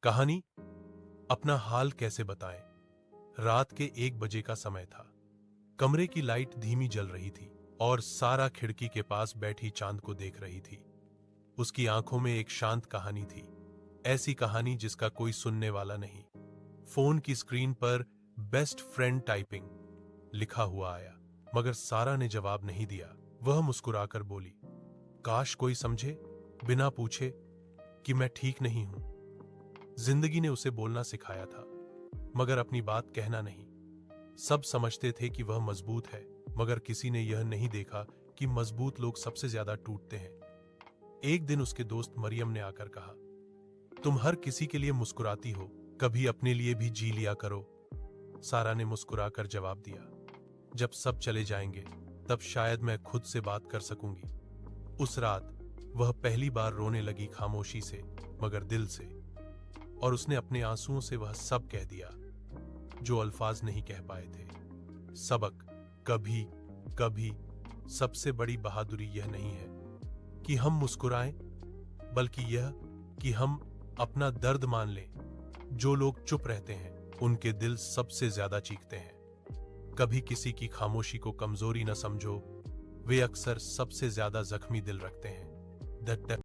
कहानी अपना हाल कैसे बताएं। रात के 1 बजे का समय था। कमरे की लाइट धीमी जल रही थी और सारा खिड़की के पास बैठी चांद को देख रही थी। उसकी आंखों में एक शांत कहानी थी, ऐसी कहानी जिसका कोई सुनने वाला नहीं। फोन की स्क्रीन पर बेस्ट फ्रेंड टाइपिंग लिखा हुआ आया, मगर सारा ने जवाब नहीं दिया। वह मुस्कुराकर बोली, काश कोई समझे, बिना पूछे कि मैं ठीक नहीं हूं। जिंदगी ने उसे बोलना सिखाया था, मगर अपनी बात कहना नहीं। सब समझते थे कि वह मजबूत है, मगर किसी ने यह नहीं देखा कि मजबूत लोग सबसे ज्यादा टूटते हैं। एक दिन उसके दोस्त मरियम ने आकर कहा, तुम हर किसी के लिए मुस्कुराती हो, कभी अपने लिए भी जी लिया करो। सारा ने मुस्कुराकर जवाब दिया, जब सब चले जाएंगे तब शायद मैं खुद से बात कर सकूंगी। उस रात वह पहली बार रोने लगी, खामोशी से मगर दिल से। और उसने अपने आंसुओं से वह सब कह दिया जो अल्फाज नहीं कह पाए थे। सबक, कभी कभी सबसे बड़ी बहादुरी यह नहीं है कि हम मुस्कुराएं, बल्कि यह कि हम अपना दर्द मान लें। जो लोग चुप रहते हैं उनके दिल सबसे ज्यादा चीखते हैं। कभी किसी की खामोशी को कमजोरी न समझो, वे अक्सर सबसे ज्यादा जख्मी दिल रखते हैं।